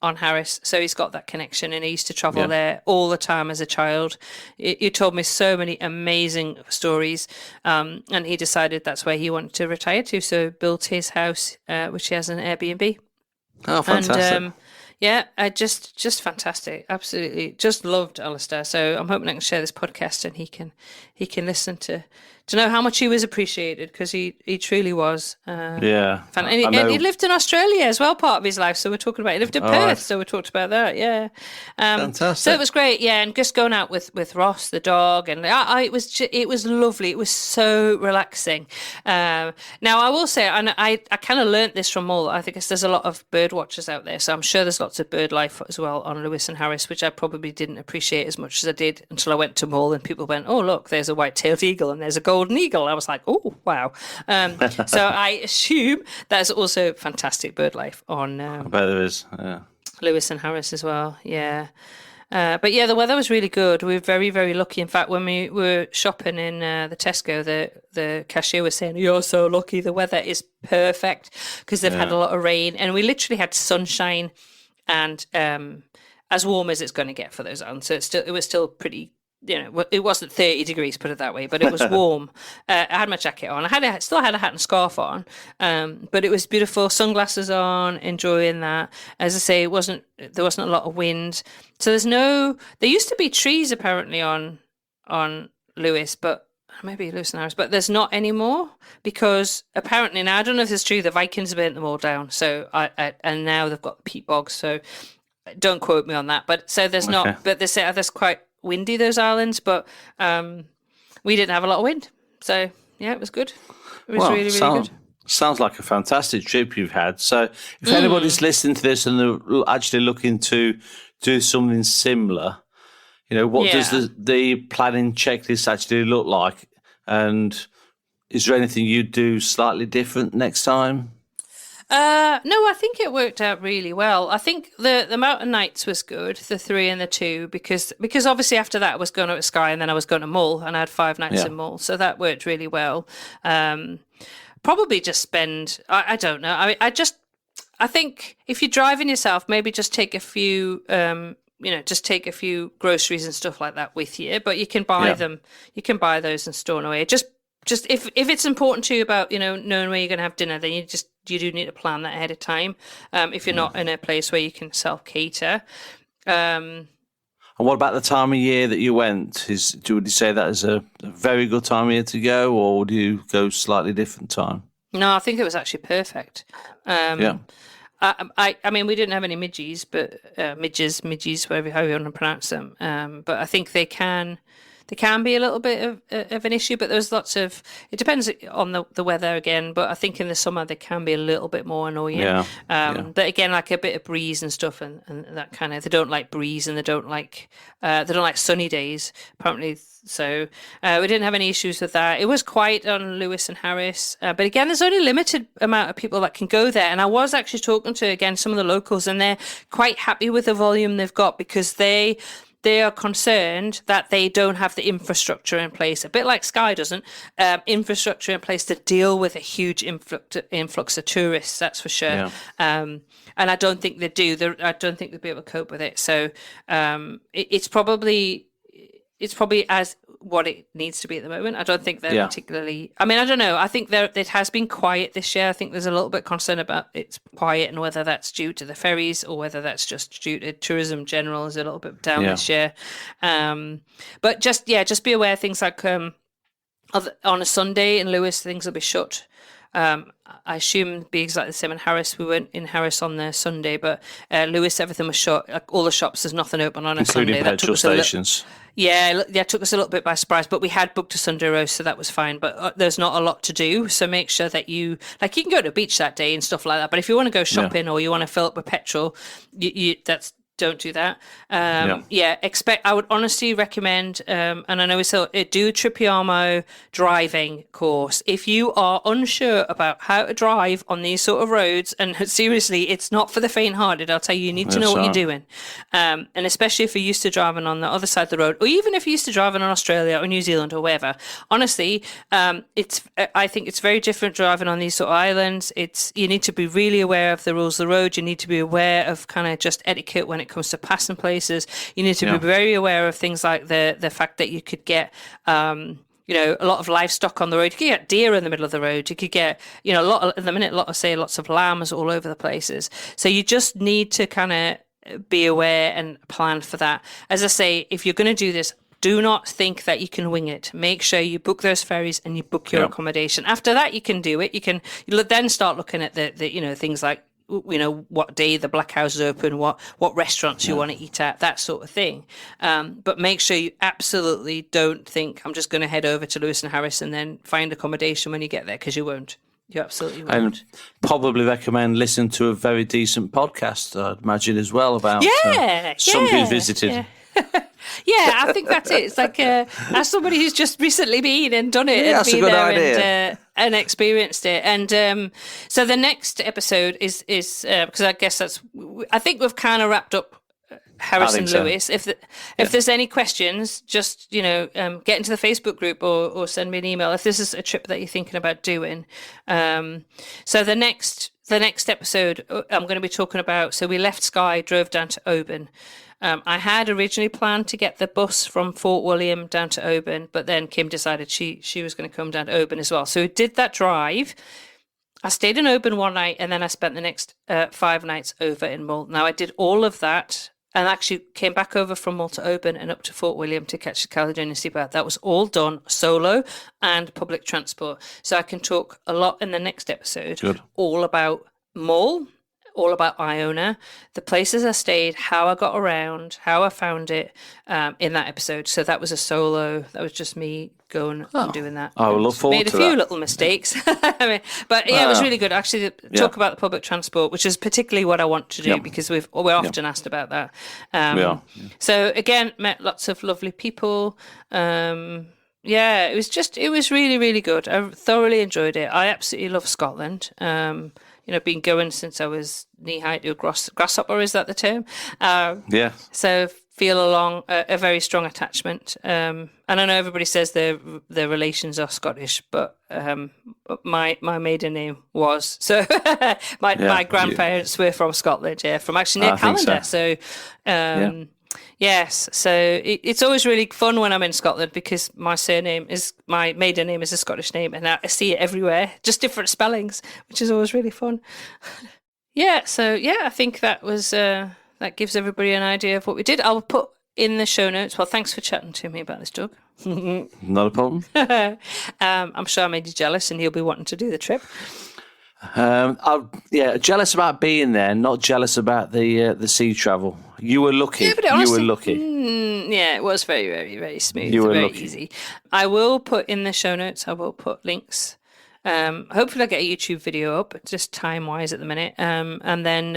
on Harris, so he's got that connection, and he used to travel there all the time as a child. You told me so many amazing stories, and he decided that's where he wanted to retire to, so built his house, which he has an Airbnb. Oh, fantastic. And just fantastic. Absolutely. Just loved Alistair. So I'm hoping I can share this podcast and he can listen to know how much he was appreciated, because he truly was. And he lived in Australia as well, part of his life. So we're talking about, he lived in Perth. So we talked about that. Yeah. Fantastic. So it was great. Yeah. And just going out with Ross, the dog, and it was lovely. It was so relaxing. Now I will say, and I kind of learnt this from Mull. I think there's a lot of bird watchers out there. So I'm sure there's lots of bird life as well on Lewis and Harris, which I probably didn't appreciate as much as I did until I went to Mull, and people went, oh, look, there's a white-tailed eagle and there's a golden eagle. I was like, oh, wow. So I assume there's also fantastic bird life on I bet there is. Yeah. Lewis and Harris as well. Yeah. But yeah, the weather was really good. We were very, very lucky. In fact, when we were shopping in the Tesco, the cashier was saying, you're so lucky. The weather is perfect, because they've had a lot of rain, and we literally had sunshine and as warm as it's going to get for those on. So it was still pretty, it wasn't 30 degrees, put it that way, but it was warm. I had my jacket on. I still had a hat and scarf on, but it was beautiful. Sunglasses on, enjoying that. As I say, there wasn't a lot of wind. So there used to be trees apparently on Lewis, but maybe Lewis and Harris, but there's not anymore, because apparently, now I don't know if it's true, the Vikings burnt them all down. So and now they've got peat bogs. So Don't quote me on that. But so there's not. But they say there's quite windy, those islands. But we didn't have a lot of wind, so yeah, it was good. It was really good. Sounds like a fantastic trip you've had. So if anybody's listening to this and they're actually looking to do something similar, what does the planning checklist actually look like? And is there anything you'd do slightly different next time? No, I think it worked out really well. I think the mountain nights was good, the 3 and the 2, because obviously after that I was going to Skye and then I was going to Mull, and I had 5 nights in Mull, so that worked really well. Probably just spend, I don't know. I think if you're driving yourself, maybe just take a few, just take a few groceries and stuff like that with you. But you can buy them. You can buy those in Stornoway. Just if it's important to you about knowing where you're going to have dinner, then you do need to plan that ahead of time. If you're not in a place where you can self-cater. And what about the time of year that you went? Would you say that is a very good time of year to go, or would you go slightly different time? No, I think it was actually perfect. I mean, we didn't have any midges, but midges, however you want to pronounce them. But I think they can be a little bit of an issue, but there's lots of, it depends on the weather again, but I think in the summer they can be a little bit more annoying. But again, like a bit of breeze and stuff and that kind of, they don't like breeze and they don't like sunny days, apparently. So we didn't have any issues with that. It was quiet on Lewis and Harris, but again, there's only a limited amount of people that can go there. And I was actually talking to, again, some of the locals, and they're quite happy with the volume they've got, because they are concerned that they don't have the infrastructure in place, a bit like Skye doesn't, infrastructure in place to deal with a huge influx of tourists, that's for sure. Yeah. And I don't think they do. I don't think they'll be able to cope with it. So it's probably as what it needs to be at the moment. I don't think they're particularly, I mean, I don't know. I think it has been quiet this year. I think there's a little bit concern about it's quiet, and whether that's due to the ferries or whether that's just due to tourism general is a little bit down this year. But just be aware, things like on a Sunday in Lewis, things will be shut. I assume it'd be exactly the same in Harris. We weren't in Harris on the Sunday, but Lewis, everything was shut. Like all the shops, there's nothing open on a Sunday. Including petrol stations. It took us a little bit by surprise, but we had booked a Sunday roast, so that was fine. But there's not a lot to do, so make sure that you can go to the beach that day and stuff like that. But if you want to go shopping or you want to fill up with petrol, don't do that. I would honestly recommend, and I know do a Trippiamo driving course. If you are unsure about how to drive on these sort of roads, and seriously, it's not for the faint-hearted, I'll tell you need to know what you're doing. And especially if you're used to driving on the other side of the road, or even if you're used to driving in Australia or New Zealand or wherever. Honestly, I think it's very different driving on these sort of islands. You need to be really aware of the rules of the road. You need to be aware of kind of just etiquette when it comes to passing places. You need to be very aware of things like the fact that you could get a lot of livestock on the road. You could get deer in the middle of the road. You could get lots of lambs all over the places. So you just need to kind of be aware and plan for that. As I say, if you're going to do this, do not think that you can wing it. Make sure you book those ferries and you book your accommodation. After that, you can do it. You'll then start looking at the things like what day the Black House is open, what restaurants you want to eat at, that sort of thing. But make sure you absolutely don't think I'm just going to head over to Lewis and Harris and then find accommodation when you get there, because you won't. You absolutely won't. And probably recommend listening to a very decent podcast, I'd imagine, as well, about somebody visited. Yeah, I think that's it. It's like as somebody who's just recently been and done it and been there and experienced it. And so the next episode is because I guess I think we've kind of wrapped up Harris and Lewis. So. If there's any questions, just get into the Facebook group or send me an email if this is a trip that you're thinking about doing. So the next episode I'm going to be talking about. So we left Skye, drove down to Oban. I had originally planned to get the bus from Fort William down to Oban, but then Kim decided she was going to come down to Oban as well. So we did that drive. I stayed in Oban one night, and then I spent the next 5 nights over in Mull. Now, I did all of that and actually came back over from Mull to Oban and up to Fort William to catch the Caledonian Seabird. That was all done solo and public transport. So I can talk a lot in the next episode all about Mull, all about Iona, the places I stayed, how I got around, how I found it in that episode. So that was a solo. That was just me going and doing that. I will look forward Made a to few that. little mistakes. But yeah, it was really good. Actually, talk about the public transport, which is particularly what I want to do because we're often asked about that. So again, met lots of lovely people. Yeah, it was really, really good. I thoroughly enjoyed it. I absolutely love Scotland. Been going since I was knee-high to a grasshopper, is that the term? Yeah. So feel a very strong attachment. And I know everybody says their relations are Scottish, but my maiden name was. So my grandparents were from Scotland, from actually near Calendar. So yes, so it's always really fun when I'm in Scotland because my maiden name is a Scottish name, and I see it everywhere, just different spellings, which is always really fun. I think that was that gives everybody an idea of what we did. I'll put in the show notes. Well, thanks for chatting to me about this, Doug. Not a problem. I'm sure I made you jealous, and you'll be wanting to do the trip. Jealous about being there, not jealous about the sea travel. You were lucky. Yeah, but honestly, you were lucky. It was very, very, very smooth. You were very lucky. Easy. I will put in the show notes. I will put links. Hopefully, I get a YouTube video up, just time wise at the minute. And then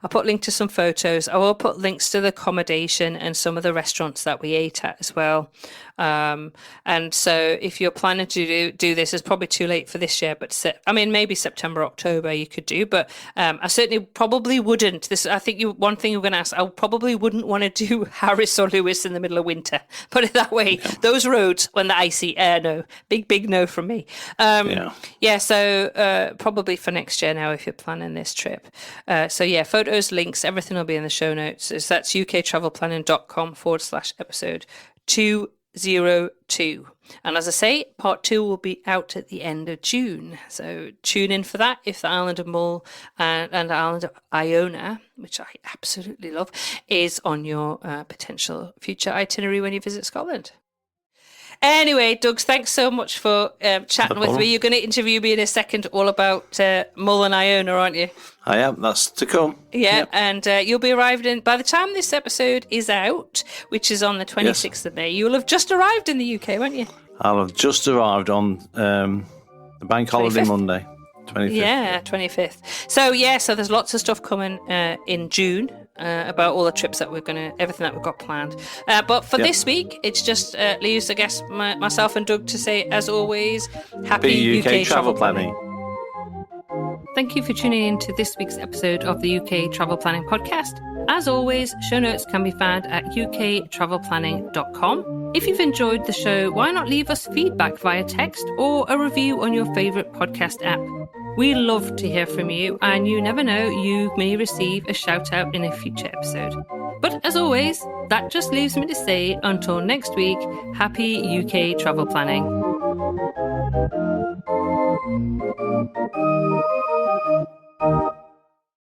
I'll put link to some photos. I will put links to the accommodation and some of the restaurants that we ate at as well. And so if you're planning to do this, it's probably too late for this year, but maybe September, October you could do, but I certainly probably wouldn't. One thing you're going to ask, I probably wouldn't want to do Harris or Lewis in the middle of winter. Put it that way. Yeah. Those roads, when they're icy, no. Big no from me. So probably for next year now if you're planning this trip. Photos, links, everything will be in the show notes. That's uktravelplanning.com/episode 202. And as I say, part 2 will be out at the end of June. So tune in for that if the island of Mull and the island of Iona, which I absolutely love, is on your potential future itinerary when you visit Scotland. Anyway, Doug, thanks so much for chatting with me. You're going to interview me in a second all about Mull and Iona, aren't you? I am. That's to come. Yeah, yep. And you'll be arrived by the time this episode is out, which is on the 26th of May, you'll have just arrived in the UK, won't you? I'll have just arrived on the bank holiday 25th? Monday, 25th. Yeah, 25th. So there's lots of stuff coming in June. About all the trips that everything that we've got planned. But for this week, it's just leaves, I guess, myself and Doug to say, as always, happy UK travel planning. Thank you for tuning in to this week's episode of the UK Travel Planning Podcast. As always, show notes can be found at uktravelplanning.com. If you've enjoyed the show, why not leave us feedback via text or a review on your favourite podcast app? We love to hear from you, and you never know, you may receive a shout out in a future episode. But as always, that just leaves me to say, until next week, happy UK travel planning.